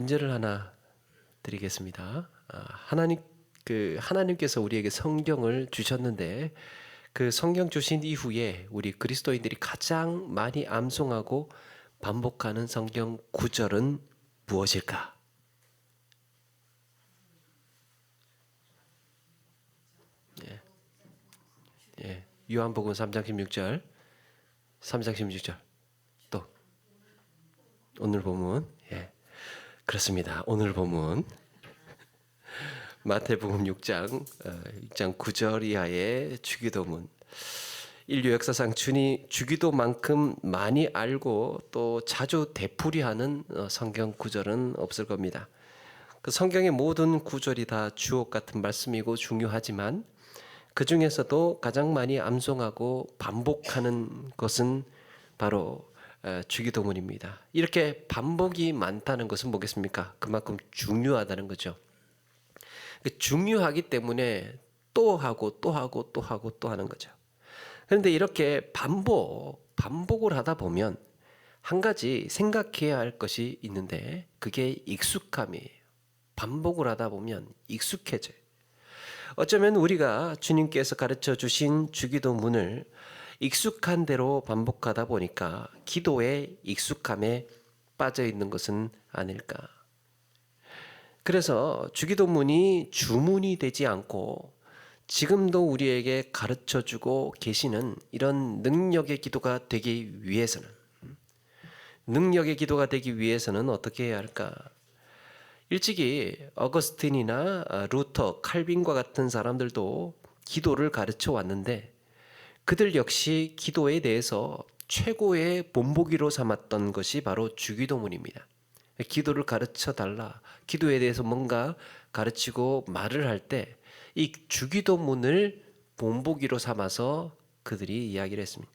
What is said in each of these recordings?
문제를 하나 드리겠습니다. 하나님께서 우리에게 성경을 주셨는데 그 성경 주신 이후에 우리 그리스도인들이 가장 많이 암송하고 반복하는 성경 구절은 무엇일까? 요한복음 3장 16절, 3장 16절. 또 오늘 본문. 그렇습니다. 오늘 본문 마태복음 6장 9절 이하의 주기도문. 인류 역사상 주기도만큼 많이 알고 또 자주 되풀이하는 성경 구절은 없을 겁니다. 그 성경의 모든 구절이 다 주옥 같은 말씀이고 중요하지만 그 중에서도 가장 많이 암송하고 반복하는 것은 바로 주기도문입니다. 이렇게 반복이 많다는 것은 뭐겠습니까? 그만큼 중요하다는 거죠. 중요하기 때문에 또 하고 또 하고 또 하고 또 하는 거죠. 그런데 이렇게 반복을 하다 보면 한 가지 생각해야 할 것이 있는데 그게 익숙함이에요. 반복을 하다 보면 익숙해져요. 어쩌면 우리가 주님께서 가르쳐 주신 주기도문을 익숙한 대로 반복하다 보니까 기도의 익숙함에 빠져 있는 것은 아닐까. 그래서 주기도문이 주문이 되지 않고 지금도 우리에게 가르쳐 주고 계시는 이런 능력의 기도가 되기 위해서는 어떻게 해야 할까? 일찍이 어거스틴이나 루터, 칼빈과 같은 사람들도 기도를 가르쳐 왔는데 그들 역시 기도에 대해서 최고의 본보기로 삼았던 것이 바로 주기도문입니다. 기도를 가르쳐 달라, 기도에 대해서 뭔가 가르치고 말을 할 때 이 주기도문을 본보기로 삼아서 그들이 이야기를 했습니다.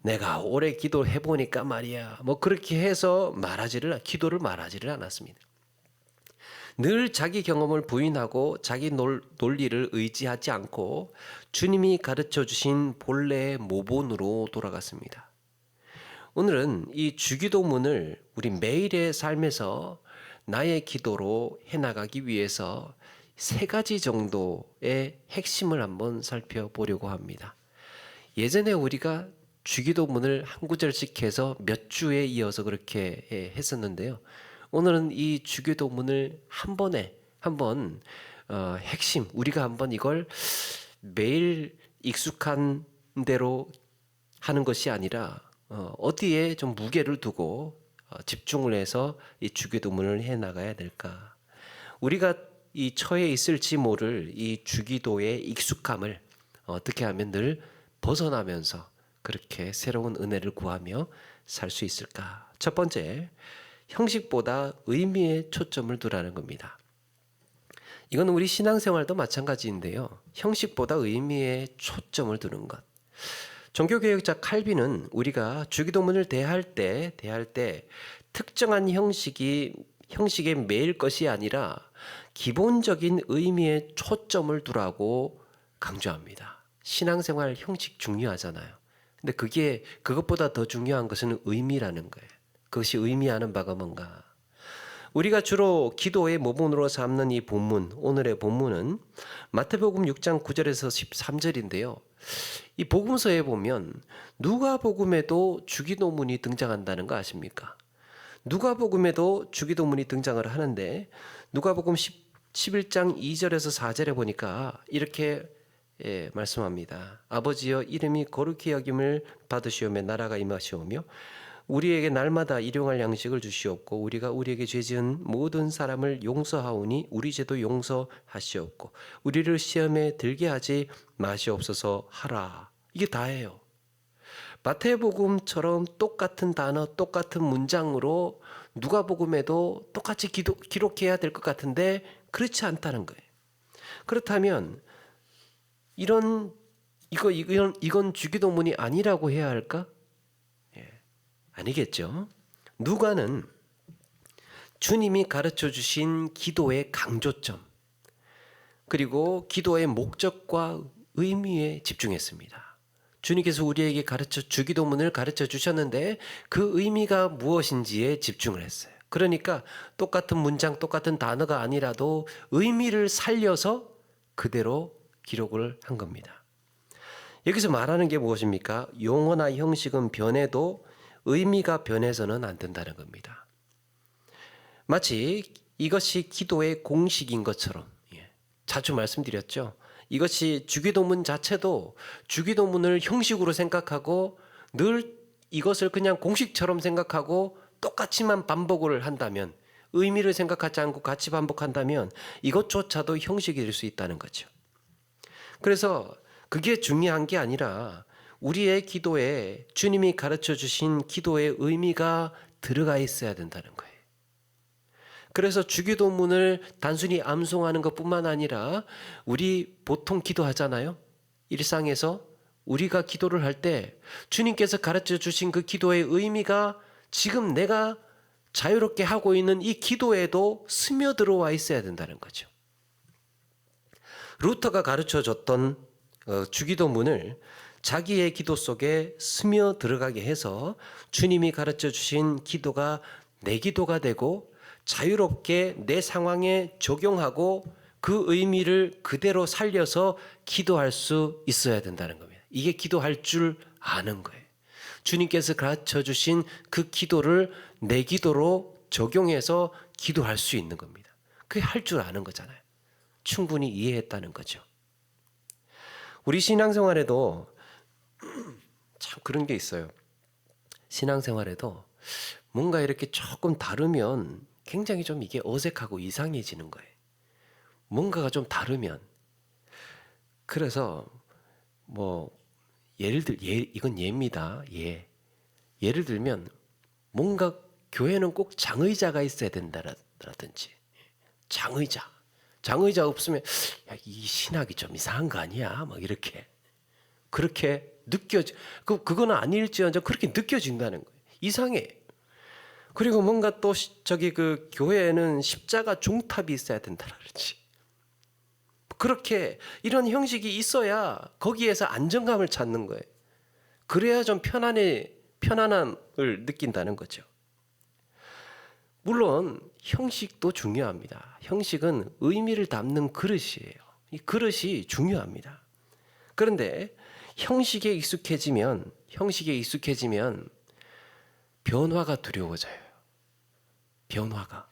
내가 오래 기도해 보니까 말이야, 뭐 그렇게 해서 기도를 말하지를 않았습니다. 늘 자기 경험을 부인하고 자기 논리를 의지하지 않고 주님이 가르쳐 주신 본래의 모본으로 돌아갔습니다. 오늘은 이 주기도문을 우리 매일의 삶에서 나의 기도로 해나가기 위해서 3가지 정도의 핵심을 한번 살펴보려고 합니다. 예전에 우리가 주기도문을 한 구절씩 해서 몇 주에 이어서 그렇게 했었는데요. 오늘은 이 주기도문을 한번 핵심, 우리가 한번 이걸 매일 익숙한 대로 하는 것이 아니라 어디에 좀 무게를 두고 집중을 해서 이 주기도문을 해 나가야 될까? 우리가 이 처해 있을지 모를 이 주기도의 익숙함을 어떻게 하면 늘 벗어나면서 그렇게 새로운 은혜를 구하며 살 수 있을까? 첫 번째, 형식보다 의미에 초점을 두라는 겁니다. 이건 우리 신앙생활도 마찬가지인데요. 형식보다 의미에 초점을 두는 것. 종교개혁자 칼빈은 우리가 주기도문을 대할 때 특정한 형식에 매일 것이 아니라 기본적인 의미에 초점을 두라고 강조합니다. 신앙생활 형식 중요하잖아요. 근데 그것보다 더 중요한 것은 의미라는 거예요. 그것이 의미하는 바가 뭔가. 우리가 주로 기도의 모본으로 삼는 이 본문, 오늘의 본문은 마태복음 6장 9절에서 13절인데요. 이 복음서에 보면 누가복음에도 주기도문이 등장한다는 거 아십니까? 누가복음에도 주기도문이 등장을 하는데 누가복음 11장 2절에서 4절에 보니까 이렇게 말씀합니다. 아버지여, 이름이 거룩히 여김을 받으시오며 나라가 임하시오며 우리에게 날마다 일용할 양식을 주시옵고 우리가 우리에게 죄지은 모든 사람을 용서하오니 우리 죄도 용서하시옵고 우리를 시험에 들게 하지 마시옵소서 하라. 이게 다예요. 마태복음처럼 똑같은 단어, 똑같은 문장으로 누가복음에도 똑같이 기록해야 될 것 같은데 그렇지 않다는 거예요. 그렇다면 이건 주기도문이 아니라고 해야 할까? 아니겠죠. 누가는 주님이 가르쳐 주신 기도의 강조점 그리고 기도의 목적과 의미에 집중했습니다. 주님께서 우리에게 주기도문을 가르쳐 주셨는데 그 의미가 무엇인지에 집중을 했어요. 그러니까 똑같은 문장, 똑같은 단어가 아니라도 의미를 살려서 그대로 기록을 한 겁니다. 여기서 말하는 게 무엇입니까? 용어나 형식은 변해도 의미가 변해서는 안 된다는 겁니다. 마치 이것이 기도의 공식인 것처럼, 자주 말씀드렸죠. 이것이 주기도문 자체도 주기도문을 형식으로 생각하고 늘 이것을 그냥 공식처럼 생각하고 똑같이만 반복을 한다면, 의미를 생각하지 않고 같이 반복한다면 이것조차도 형식이 될 수 있다는 거죠. 그래서 그게 중요한 게 아니라 우리의 기도에 주님이 가르쳐 주신 기도의 의미가 들어가 있어야 된다는 거예요. 그래서 주기도문을 단순히 암송하는 것뿐만 아니라 우리 보통 기도하잖아요. 일상에서 우리가 기도를 할 때 주님께서 가르쳐 주신 그 기도의 의미가 지금 내가 자유롭게 하고 있는 이 기도에도 스며들어와 있어야 된다는 거죠. 루터가 가르쳐 줬던 주기도문을 자기의 기도 속에 스며 들어가게 해서 주님이 가르쳐 주신 기도가 내 기도가 되고 자유롭게 내 상황에 적용하고 그 의미를 그대로 살려서 기도할 수 있어야 된다는 겁니다. 이게 기도할 줄 아는 거예요. 주님께서 가르쳐 주신 그 기도를 내 기도로 적용해서 기도할 수 있는 겁니다. 그게 할 줄 아는 거잖아요. 충분히 이해했다는 거죠. 우리 신앙생활에도 참 그런 게 있어요. 신앙생활에도 뭔가 이렇게 조금 다르면 굉장히 좀 이게 어색하고 이상해지는 거예요. 뭔가가 좀 다르면. 그래서 이건 예입니다. 예를 들면 뭔가 교회는 꼭 장의자가 있어야 된다라든지, 장의자 없으면 이 신학이 좀 이상한 거 아니야? 막 이렇게 그렇게 그거는 아닐지언정 그렇게 느껴진다는 거예요. 이상해. 그리고 뭔가 또 그 교회에는 십자가 종탑이 있어야 된다라든지, 그렇게 이런 형식이 있어야 거기에서 안정감을 찾는 거예요. 그래야 좀 편안함을 느낀다는 거죠. 물론 형식도 중요합니다. 형식은 의미를 담는 그릇이에요. 이 그릇이 중요합니다. 그런데 형식에 익숙해지면 변화가 두려워져요. 변화가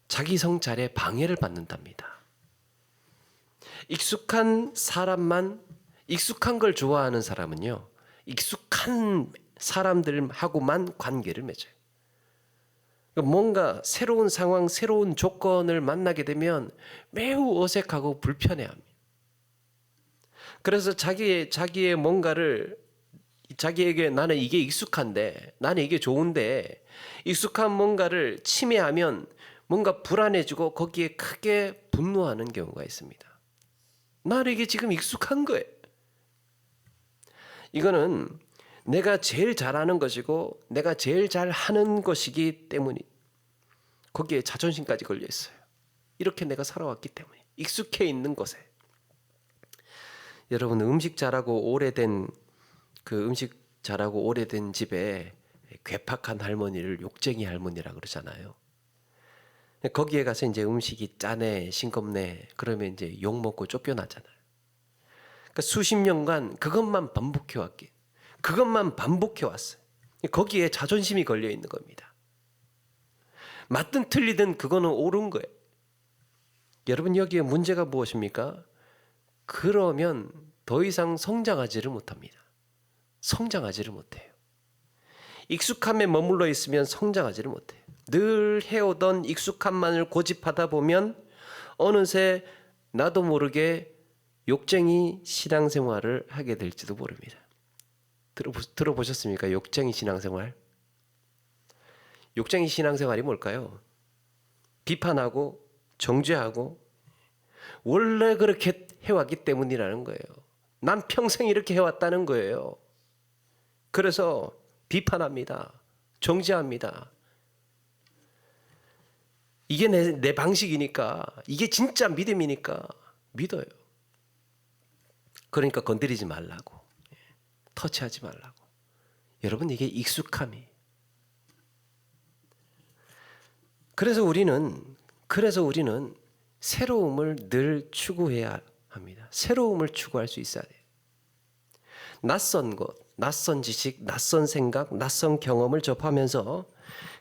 자기 성찰에 방해를 받는답니다. 익숙한 걸 좋아하는 사람은요, 익숙한 사람들하고만 관계를 맺어요. 뭔가 새로운 상황, 새로운 조건을 만나게 되면 매우 어색하고 불편해합니다. 그래서 자기의 뭔가를, 자기에게 나는 이게 익숙한데, 나는 이게 좋은데, 익숙한 뭔가를 침해하면 뭔가 불안해지고 거기에 크게 분노하는 경우가 있습니다. 나는 이게 지금 익숙한 거예요. 이거는 내가 제일 잘하는 것이고 내가 제일 잘하는 것이기 때문에 거기에 자존심까지 걸려 있어요. 이렇게 내가 살아왔기 때문에, 익숙해 있는 것에. 여러분, 음식 잘하고 오래된 집에 괴팍한 할머니를 욕쟁이 할머니라 그러잖아요. 거기에 가서 이제 음식이 짜네, 싱겁네, 그러면 이제 욕 먹고 쫓겨나잖아요. 그러니까 수십 년간 그것만 반복해 왔어요. 거기에 자존심이 걸려 있는 겁니다. 맞든 틀리든 그거는 옳은 거예요. 여러분, 여기에 문제가 무엇입니까? 그러면 더 이상 성장하지를 못합니다. 성장하지를 못해요. 익숙함에 머물러 있으면 성장하지를 못해요. 늘 해오던 익숙함만을 고집하다 보면 어느새 나도 모르게 욕쟁이 신앙생활을 하게 될지도 모릅니다. 들어보셨습니까? 욕쟁이 신앙생활. 욕쟁이 신앙생활이 뭘까요? 비판하고 정죄하고 원래 그렇게 해왔기 때문이라는 거예요. 난 평생 이렇게 해왔다는 거예요. 그래서 비판합니다. 정죄합니다. 이게 내 방식이니까, 이게 진짜 믿음이니까 믿어요. 그러니까 건드리지 말라고, 터치하지 말라고. 여러분, 이게 익숙함이. 그래서 우리는 새로움을 늘 추구해야 합니다. 새로움을 추구할 수 있어야 돼요. 낯선 것, 낯선 지식, 낯선 생각, 낯선 경험을 접하면서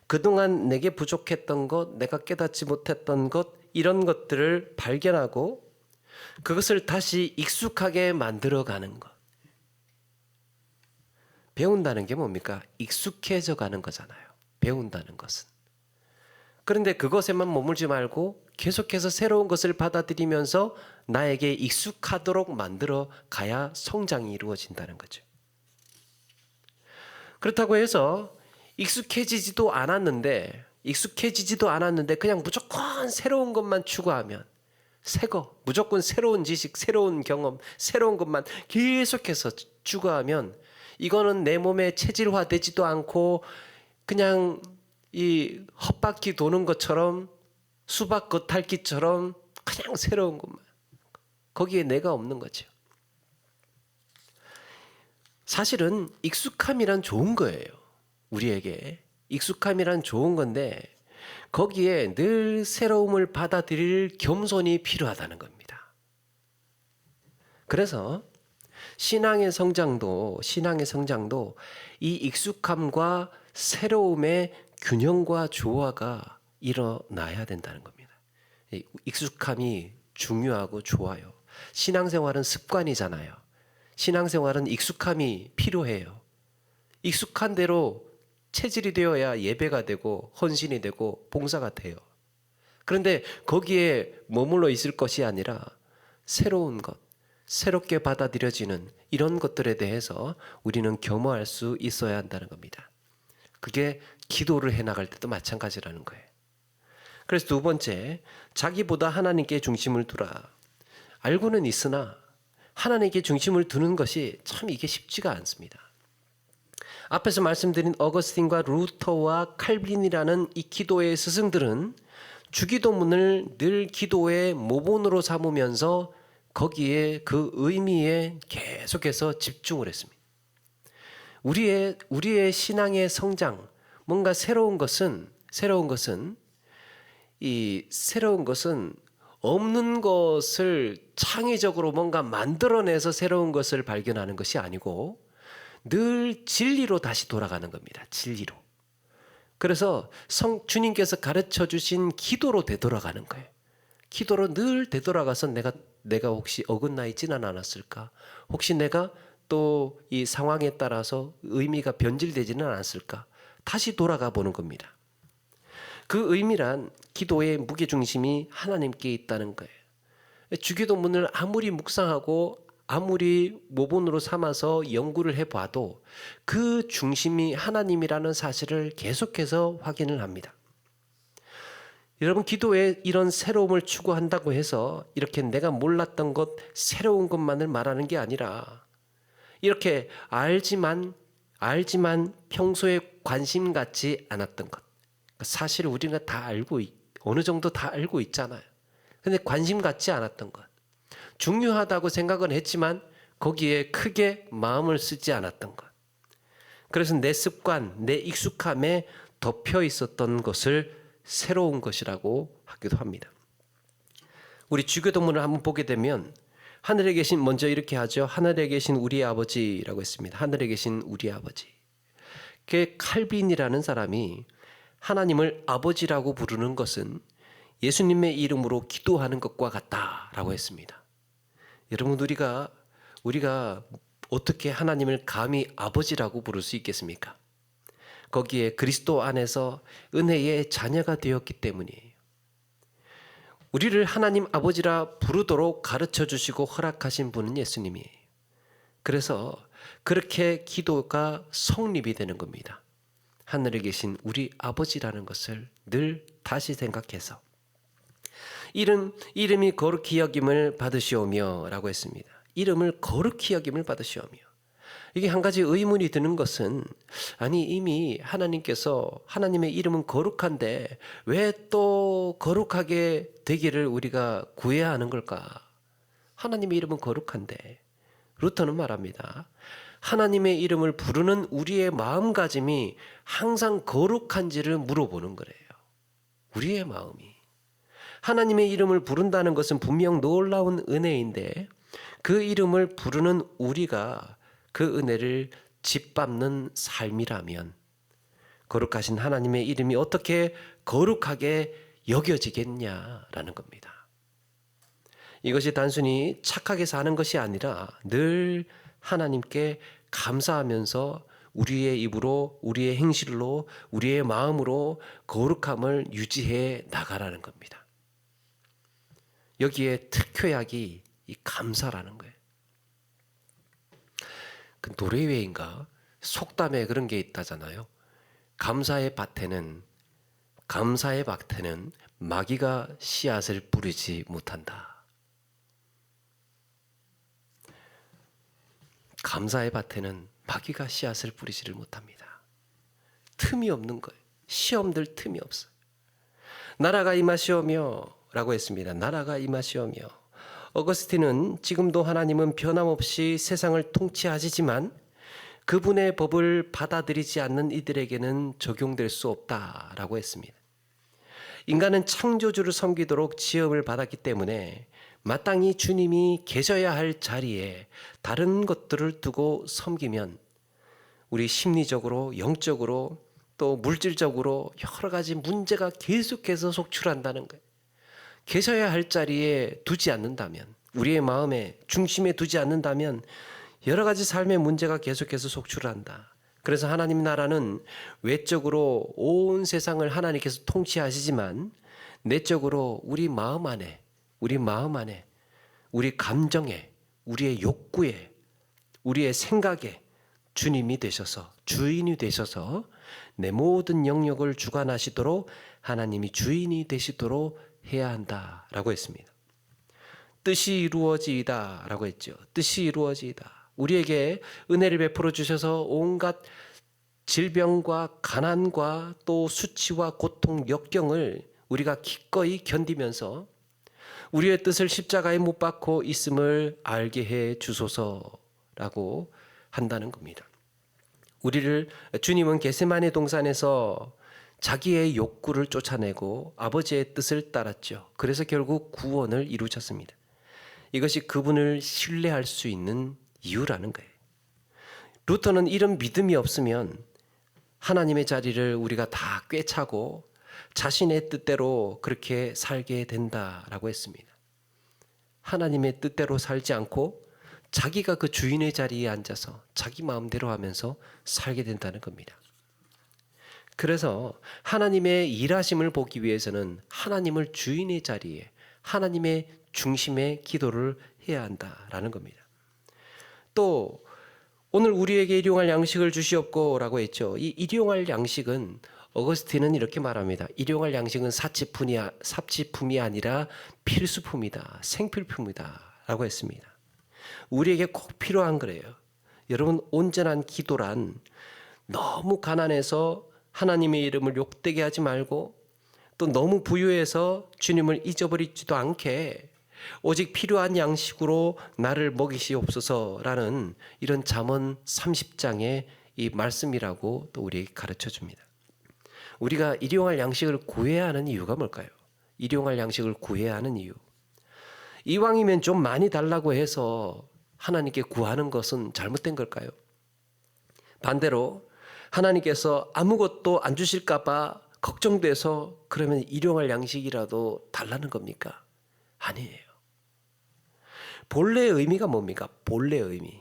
그동안 내게 부족했던 것, 내가 깨닫지 못했던 것, 이런 것들을 발견하고 그것을 다시 익숙하게 만들어가는 것. 배운다는 게 뭡니까? 익숙해져 가는 거잖아요. 배운다는 것은. 그런데 그것에만 머물지 말고 계속해서 새로운 것을 받아들이면서 나에게 익숙하도록 만들어 가야 성장이 이루어진다는 거죠. 그렇다고 해서 익숙해지지도 않았는데 그냥 무조건 새로운 것만 추구하면, 새거, 무조건 새로운 지식, 새로운 경험, 새로운 것만 계속해서 추구하면 이거는 내 몸에 체질화되지도 않고 그냥 이 헛바퀴 도는 것처럼, 수박 겉핥기처럼 그냥 새로운 것만, 거기에 내가 없는 거죠. 사실은 익숙함이란 좋은 거예요. 우리에게 익숙함이란 좋은 건데 거기에 늘 새로움을 받아들일 겸손이 필요하다는 겁니다. 그래서 신앙의 성장도 이 익숙함과 새로움의 균형과 조화가 일어나야 된다는 겁니다. 익숙함이 중요하고 좋아요. 신앙생활은 습관이잖아요. 신앙생활은 익숙함이 필요해요. 익숙한 대로 체질이 되어야 예배가 되고 헌신이 되고 봉사가 돼요. 그런데 거기에 머물러 있을 것이 아니라 새로운 것, 새롭게 받아들여지는 이런 것들에 대해서 우리는 겸허할 수 있어야 한다는 겁니다. 그게 기도를 해나갈 때도 마찬가지라는 거예요. 그래서 두 번째, 자기보다 하나님께 중심을 두라. 알고는 있으나 하나님께 중심을 두는 것이 참 이게 쉽지가 않습니다. 앞에서 말씀드린 어거스틴과 루터와 칼빈이라는 이 기도의 스승들은 주기도문을 늘 기도의 모본으로 삼으면서 거기에 그 의미에 계속해서 집중을 했습니다. 우리의 신앙의 성장, 뭔가 새로운 것은 없는 것을 창의적으로 뭔가 만들어내서 새로운 것을 발견하는 것이 아니고 늘 진리로 다시 돌아가는 겁니다. 진리로. 그래서 주님께서 가르쳐 주신 기도로 되돌아가는 거예요. 기도로 늘 되돌아가서 내가 혹시 어긋나 있지는 않았을까? 혹시 내가 또 이 상황에 따라서 의미가 변질되지는 않았을까? 다시 돌아가 보는 겁니다. 그 의미란 기도의 무게중심이 하나님께 있다는 거예요. 주기도문을 아무리 묵상하고 아무리 모본으로 삼아서 연구를 해봐도 그 중심이 하나님이라는 사실을 계속해서 확인을 합니다. 여러분, 기도에 이런 새로움을 추구한다고 해서 이렇게 내가 몰랐던 것, 새로운 것만을 말하는 게 아니라 이렇게 알지만 평소에 관심 갖지 않았던 것, 사실 우리가 다 알고 어느 정도 다 알고 있잖아요. 근데 관심 갖지 않았던 것, 중요하다고 생각은 했지만 거기에 크게 마음을 쓰지 않았던 것, 그래서 내 습관, 내 익숙함에 덮여 있었던 것을 새로운 것이라고 하기도 합니다. 우리 주기도문을 한번 보게 되면 하늘에 계신, 먼저 이렇게 하죠. 하늘에 계신 우리 아버지라고 했습니다. 하늘에 계신 우리 아버지. 그 칼빈이라는 사람이 하나님을 아버지라고 부르는 것은 예수님의 이름으로 기도하는 것과 같다라고 했습니다. 여러분, 우리가 어떻게 하나님을 감히 아버지라고 부를 수 있겠습니까? 거기에 그리스도 안에서 은혜의 자녀가 되었기 때문이에요. 우리를 하나님 아버지라 부르도록 가르쳐 주시고 허락하신 분은 예수님이에요. 그래서 그렇게 기도가 성립이 되는 겁니다. 하늘에 계신 우리 아버지라는 것을 늘 다시 생각해서 이름이 거룩히 여김을 받으시오며 라고 했습니다. 이름을 거룩히 여김을 받으시오며. 이게 한 가지 의문이 드는 것은, 아니 이미 하나님께서, 하나님의 이름은 거룩한데 왜 또 거룩하게 되기를 우리가 구해야 하는 걸까? 하나님의 이름은 거룩한데. 루터는 말합니다. 하나님의 이름을 부르는 우리의 마음가짐이 항상 거룩한지를 물어보는 거래요. 우리의 마음이. 하나님의 이름을 부른다는 것은 분명 놀라운 은혜인데 그 이름을 부르는 우리가 그 은혜를 짓밟는 삶이라면 거룩하신 하나님의 이름이 어떻게 거룩하게 여겨지겠냐라는 겁니다. 이것이 단순히 착하게 사는 것이 아니라 늘 하나님께 감사하면서 우리의 입으로, 우리의 행실로, 우리의 마음으로 거룩함을 유지해 나가라는 겁니다. 여기에 특효약이 이 감사라는 거예요. 그 노르웨이인가 속담에 그런 게 있다잖아요. 감사의 밭에는 마귀가 씨앗을 뿌리지 못한다. 감사의 밭에는 마귀가 씨앗을 뿌리지를 못합니다. 틈이 없는 거예요. 시험들 틈이 없어요. 나라가 임하시오며 라고 했습니다. 나라가 임하시오며. 어거스틴은 지금도 하나님은 변함없이 세상을 통치하시지만 그분의 법을 받아들이지 않는 이들에게는 적용될 수 없다라고 했습니다. 인간은 창조주를 섬기도록 지음을 받았기 때문에 마땅히 주님이 계셔야 할 자리에 다른 것들을 두고 섬기면 우리 심리적으로, 영적으로, 또 물질적으로 여러 가지 문제가 계속해서 속출한다는 거예요. 계셔야 할 자리에 두지 않는다면, 우리의 마음의 중심에 두지 않는다면 여러 가지 삶의 문제가 계속해서 속출한다. 그래서 하나님 나라는 외적으로 온 세상을 하나님께서 통치하시지만 내적으로 우리 마음 안에, 우리 감정에, 우리의 욕구에, 우리의 생각에 주님이 되셔서, 주인이 되셔서 내 모든 영역을 주관하시도록 하나님이 주인이 되시도록 해야 한다라고 했습니다. 뜻이 이루어지이다 라고 했죠. 뜻이 이루어지이다. 우리에게 은혜를 베풀어 주셔서 온갖 질병과 가난과 또 수치와 고통, 역경을 우리가 기꺼이 견디면서 우리의 뜻을 십자가에 못 박고 있음을 알게 해 주소서라고 한다는 겁니다. 주님은 겟세마네 동산에서 자기의 욕구를 쫓아내고 아버지의 뜻을 따랐죠. 그래서 결국 구원을 이루셨습니다. 이것이 그분을 신뢰할 수 있는 이유라는 거예요. 루터는 이런 믿음이 없으면 하나님의 자리를 우리가 다 꿰차고 자신의 뜻대로 그렇게 살게 된다라고 했습니다. 하나님의 뜻대로 살지 않고 자기가 그 주인의 자리에 앉아서 자기 마음대로 하면서 살게 된다는 겁니다. 그래서 하나님의 일하심을 보기 위해서는 하나님을 주인의 자리에, 하나님의 중심의 기도를 해야 한다라는 겁니다. 또 오늘 우리에게 일용할 양식을 주시옵고 라고 했죠. 이 일용할 양식은 어거스틴은 이렇게 말합니다. 일용할 양식은 사치품이 아니라 필수품이다, 생필품이다 라고 했습니다. 우리에게 꼭 필요한 거예요. 여러분, 온전한 기도란 너무 가난해서 하나님의 이름을 욕되게 하지 말고 또 너무 부유해서 주님을 잊어버리지도 않게 오직 필요한 양식으로 나를 먹이시옵소서라는 이런 잠언 30장의 이 말씀이라고 또 우리에게 가르쳐 줍니다. 우리가 일용할 양식을 구해야 하는 이유가 뭘까요? 일용할 양식을 구해야 하는 이유. 이왕이면 좀 많이 달라고 해서 하나님께 구하는 것은 잘못된 걸까요? 반대로 하나님께서 아무것도 안 주실까 봐 걱정돼서 그러면 일용할 양식이라도 달라는 겁니까? 아니에요. 본래의 의미가 뭡니까? 본래의 의미.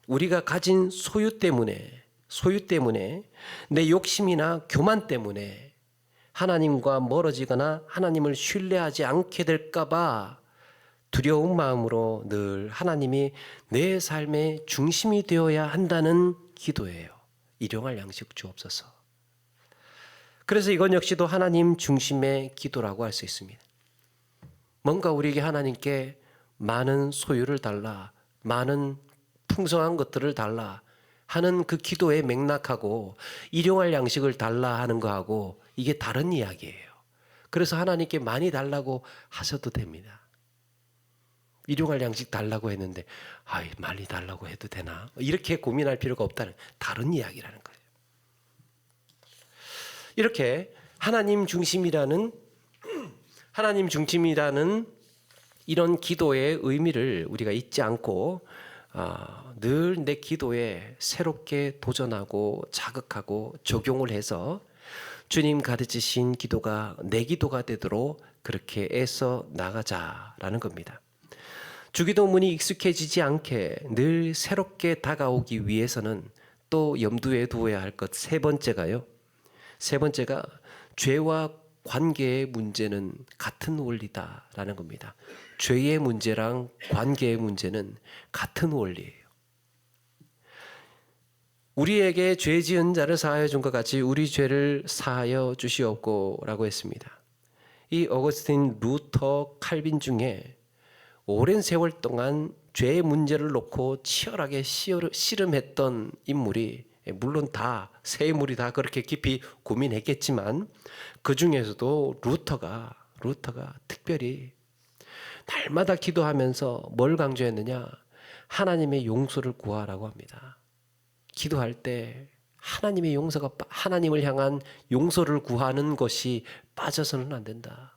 우리가 가진 소유 때문에 내 욕심이나 교만 때문에 하나님과 멀어지거나 하나님을 신뢰하지 않게 될까 봐 두려운 마음으로 늘 하나님이 내 삶의 중심이 되어야 한다는 기도예요. 일용할 양식 주옵소서. 그래서 이건 역시도 하나님 중심의 기도라고 할 수 있습니다. 뭔가 우리에게 하나님께 많은 소유를 달라, 많은 풍성한 것들을 달라 하는 그 기도의 맥락하고 일용할 양식을 달라 하는 거하고 이게 다른 이야기예요. 그래서 하나님께 많이 달라고 하셔도 됩니다. 일용할 양식 달라고 했는데 많이 달라고 해도 되나? 이렇게 고민할 필요가 없다는 다른 이야기라는 거예요. 이렇게 하나님 중심이라는 이런 기도의 의미를 우리가 잊지 않고 늘 내 기도에 새롭게 도전하고 자극하고 적용을 해서 주님 가르치신 기도가 내 기도가 되도록 그렇게 애써 나가자라는 겁니다. 주기도문이 익숙해지지 않게 늘 새롭게 다가오기 위해서는 또 염두에 두어야 할 것 세 번째가 죄와 관계의 문제는 같은 원리다라는 겁니다. 죄의 문제랑 관계의 문제는 같은 원리예요. 우리에게 죄 지은 자를 사하여 준 것 같이 우리 죄를 사하여 주시옵고라고 했습니다. 이 어거스틴, 루터, 칼빈 중에 오랜 세월 동안 죄의 문제를 놓고 치열하게 씨름했던 인물이, 물론 다 세 인물이 다 그렇게 깊이 고민했겠지만 그 중에서도 루터가 특별히 날마다 기도하면서 뭘 강조했느냐? 하나님의 용서를 구하라고 합니다. 기도할 때 하나님의 용서가, 하나님을 향한 용서를 구하는 것이 빠져서는 안 된다.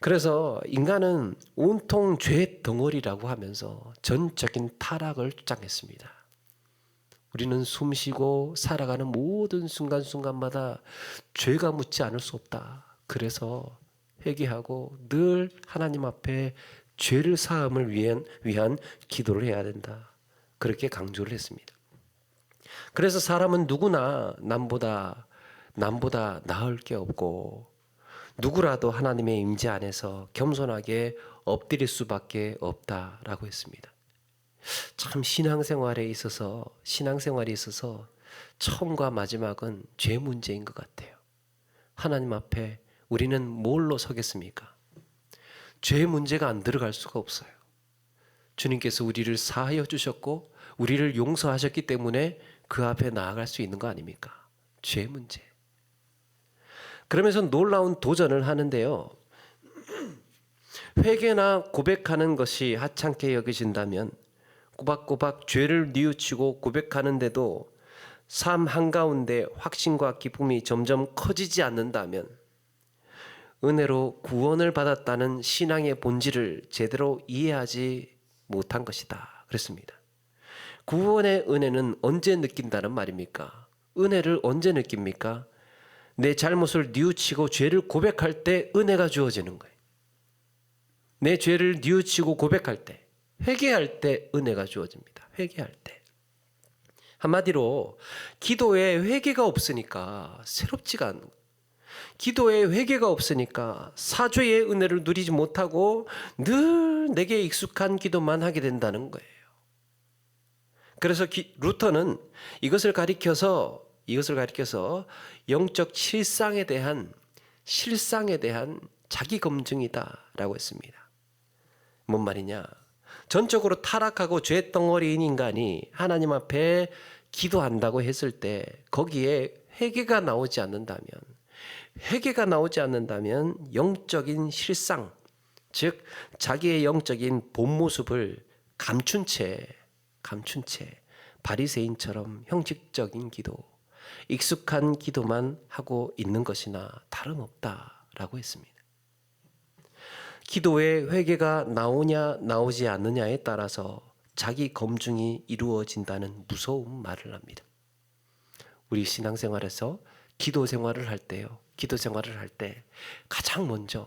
그래서 인간은 온통 죄 덩어리라고 하면서 전적인 타락을 주장했습니다. 우리는 숨쉬고 살아가는 모든 순간순간마다 죄가 묻지 않을 수 없다. 그래서 회개하고 늘 하나님 앞에 죄를 사함을 위한 기도를 해야 된다. 그렇게 강조를 했습니다. 그래서 사람은 누구나 남보다 나을 게 없고 누구라도 하나님의 임재 안에서 겸손하게 엎드릴 수밖에 없다라고 했습니다. 참 신앙생활이 있어서 처음과 마지막은 죄 문제인 것 같아요. 하나님 앞에 우리는 뭘로 서겠습니까? 죄 문제가 안 들어갈 수가 없어요. 주님께서 우리를 사하여 주셨고 우리를 용서하셨기 때문에 그 앞에 나아갈 수 있는 거 아닙니까? 죄 문제. 그러면서 놀라운 도전을 하는데요. 회개나 고백하는 것이 하찮게 여겨진다면, 꼬박꼬박 죄를 뉘우치고 고백하는데도 삶 한가운데 확신과 기쁨이 점점 커지지 않는다면 은혜로 구원을 받았다는 신앙의 본질을 제대로 이해하지 못한 것이다. 그랬습니다. 구원의 은혜는 언제 느낀다는 말입니까? 은혜를 언제 느낍니까? 내 잘못을 뉘우치고 죄를 고백할 때 은혜가 주어지는 거예요. 내 죄를 뉘우치고 고백할 때, 회개할 때 은혜가 주어집니다. 회개할 때. 한마디로 기도에 회개가 없으니까 새롭지가 않은 거예요. 기도에 회개가 없으니까 사죄의 은혜를 누리지 못하고 늘 내게 익숙한 기도만 하게 된다는 거예요. 그래서 루터는 이것을 가리켜서 영적 실상에 대한 자기 검증이다라고 했습니다. 뭔 말이냐? 전적으로 타락하고 죄덩어리인 인간이 하나님 앞에 기도한다고 했을 때 거기에 회개가 나오지 않는다면 영적인 실상, 즉 자기의 영적인 본 모습을 감춘 채 바리새인처럼 형식적인 기도, 익숙한 기도만 하고 있는 것이나 다름없다라고 했습니다. 기도에 회개가 나오냐 나오지 않느냐에 따라서 자기 검증이 이루어진다는 무서운 말을 합니다. 우리 신앙생활에서 기도 생활을 할 때 가장 먼저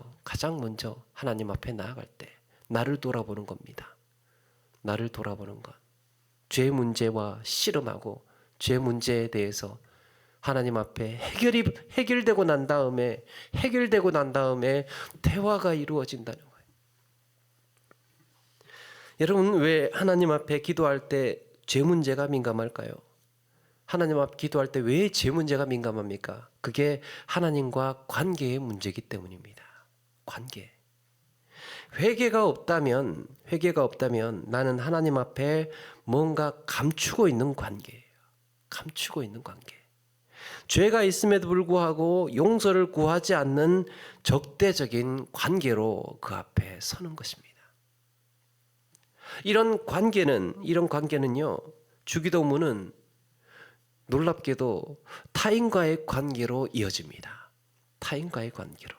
하나님 앞에 나아갈 때 나를 돌아보는 겁니다. 나를 돌아보는 것. 죄 문제와 씨름하고 죄 문제에 대해서 하나님 앞에 해결되고 난 다음에 대화가 이루어진다는 거예요. 여러분, 왜 하나님 앞에 기도할 때 죄 문제가 민감할까요? 하나님 앞 기도할 때 왜 죄 문제가 민감합니까? 그게 하나님과 관계의 문제이기 때문입니다. 관계. 회개가 없다면 나는 하나님 앞에 뭔가 감추고 있는 관계예요. 죄가 있음에도 불구하고 용서를 구하지 않는 적대적인 관계로 그 앞에 서는 것입니다. 이런 관계는요, 주기도문은 놀랍게도 타인과의 관계로 이어집니다. 타인과의 관계로.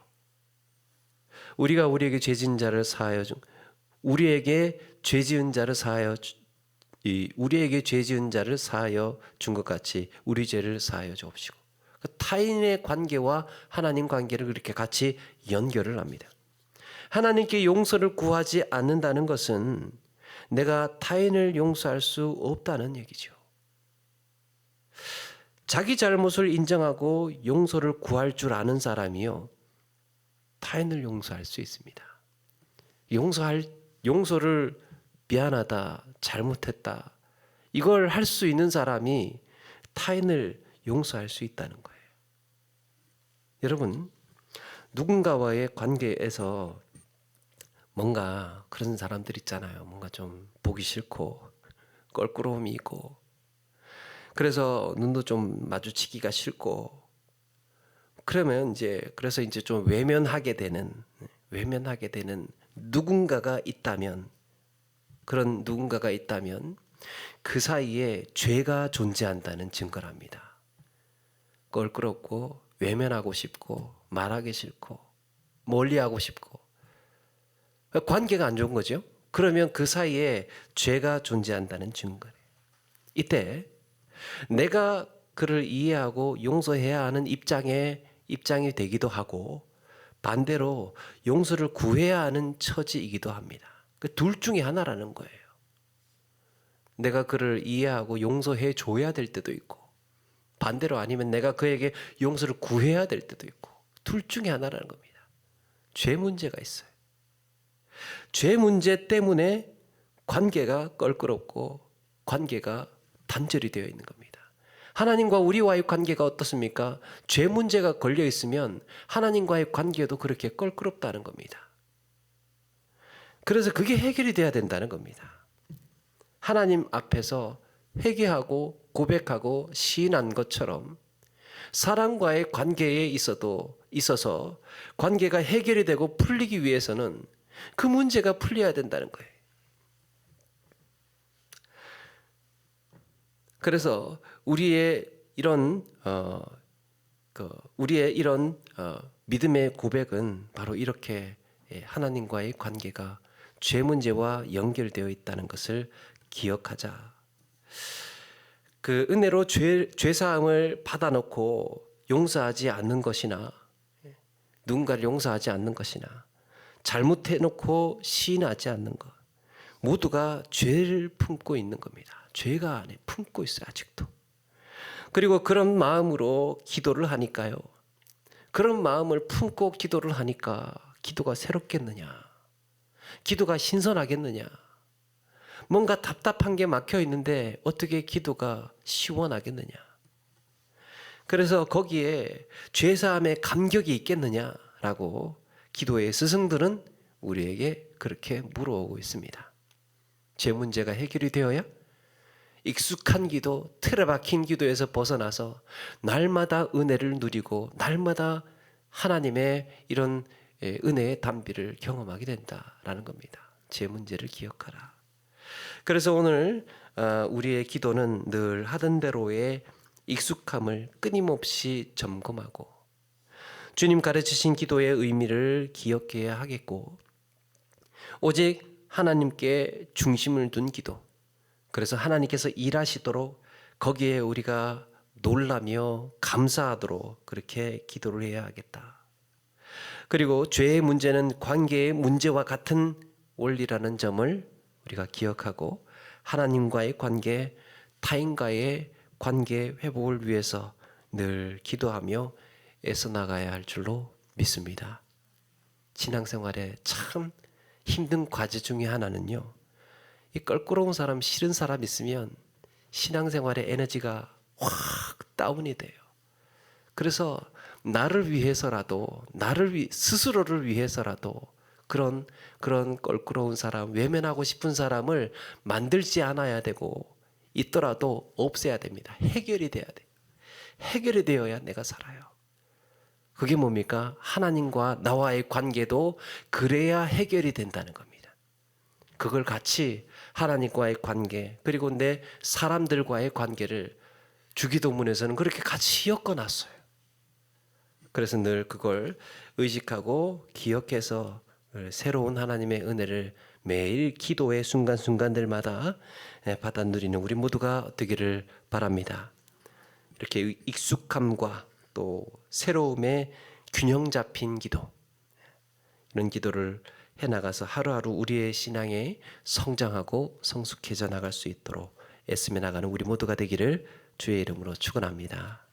우리가 우리에게 죄 지은 자를 사하여 준 우리에게 죄 지은 자를 사하여 우리에게 죄 지은 자를 사하여 준 것 같이 우리 죄를 사하여 주옵시고. 타인의 관계와 하나님 관계를 그렇게 같이 연결을 합니다. 하나님께 용서를 구하지 않는다는 것은 내가 타인을 용서할 수 없다는 얘기죠. 자기 잘못을 인정하고 용서를 구할 줄 아는 사람이요, 타인을 용서할 수 있습니다. 용서를 미안하다, 잘못했다, 이걸 할 수 있는 사람이 타인을 용서할 수 있다는 거예요. 여러분, 누군가와의 관계에서 뭔가 그런 사람들 있잖아요. 뭔가 좀 보기 싫고 껄끄러움이 있고, 그래서 눈도 좀 마주치기가 싫고, 그래서 이제 좀 외면하게 되는 누군가가 있다면, 그런 누군가가 있다면 그 사이에 죄가 존재한다는 증거랍니다. 껄끄럽고 외면하고 싶고 말하기 싫고 멀리하고 싶고 관계가 안 좋은 거죠. 그러면 그 사이에 죄가 존재한다는 증거예요. 이때 내가 그를 이해하고 용서해야 하는 입장이 되기도 하고, 반대로 용서를 구해야 하는 처지이기도 합니다. 그 둘 중에 하나라는 거예요. 내가 그를 이해하고 용서해 줘야 될 때도 있고, 반대로 아니면 내가 그에게 용서를 구해야 될 때도 있고, 둘 중에 하나라는 겁니다. 죄 문제가 있어요. 죄 문제 때문에 관계가 껄끄럽고 관계가 단절이 되어 있는 겁니다. 하나님과 우리와의 관계가 어떻습니까? 죄 문제가 걸려 있으면 하나님과의 관계도 그렇게 껄끄럽다는 겁니다. 그래서 그게 해결이 돼야 된다는 겁니다. 하나님 앞에서 회개하고 고백하고 시인한 것처럼 사람과의 관계에 있어서 관계가 해결이 되고 풀리기 위해서는 그 문제가 풀려야 된다는 거예요. 그래서 우리의 이런 믿음의 고백은 바로 이렇게 하나님과의 관계가 죄 문제와 연결되어 있다는 것을 기억하자. 그 은혜로 죄 사함을 받아놓고 용서하지 않는 것이나, 누군가를 용서하지 않는 것이나, 잘못해놓고 시인하지 않는 것, 모두가 죄를 품고 있는 겁니다. 죄가 안에 품고 있어요, 아직도. 그리고 그런 마음으로 기도를 하니까요, 그런 마음을 품고 기도를 하니까 기도가 새롭겠느냐, 기도가 신선하겠느냐, 뭔가 답답한 게 막혀 있는데 어떻게 기도가 시원하겠느냐, 그래서 거기에 죄사함의 감격이 있겠느냐라고 기도의 스승들은 우리에게 그렇게 물어오고 있습니다. 죄 문제가 해결이 되어야 익숙한 기도, 틀에 박힌 기도에서 벗어나서 날마다 은혜를 누리고 날마다 하나님의 이런 은혜의 단비를 경험하게 된다라는 겁니다. 죄 문제를 기억하라. 그래서 오늘 우리의 기도는 늘 하던 대로의 익숙함을 끊임없이 점검하고 주님 가르치신 기도의 의미를 기억해야 하겠고, 오직 하나님께 중심을 둔 기도, 그래서 하나님께서 일하시도록 거기에 우리가 놀라며 감사하도록 그렇게 기도를 해야 하겠다. 그리고 죄의 문제는 관계의 문제와 같은 원리라는 점을 우리가 기억하고 하나님과의 관계, 타인과의 관계 회복을 위해서 늘 기도하며 애써 나가야 할 줄로 믿습니다. 신앙생활에 참 힘든 과제 중에 하나는요, 이 껄끄러운 사람, 싫은 사람 있으면 신앙생활의 에너지가 확 다운이 돼요. 그래서 나를 위해서라도, 스스로를 위해서라도 그런 껄끄러운 사람, 외면하고 싶은 사람을 만들지 않아야 되고, 있더라도 없애야 됩니다. 해결이 돼야 돼요. 해결이 되어야 내가 살아요. 그게 뭡니까? 하나님과 나와의 관계도 그래야 해결이 된다는 겁니다. 그걸 같이 하나님과의 관계, 그리고 내 사람들과의 관계를 주기도문에서는 그렇게 같이 엮어놨어요. 그래서 늘 그걸 의식하고 기억해서 새로운 하나님의 은혜를 매일 기도의 순간순간들마다 받아 누리는 우리 모두가 되기를 바랍니다. 이렇게 익숙함과 또 새로움의 균형 잡힌 기도, 이런 기도를 해나가서 하루하루 우리의 신앙에 성장하고 성숙해져 나갈 수 있도록 애쓰며 나가는 우리 모두가 되기를 주의 이름으로 축원합니다.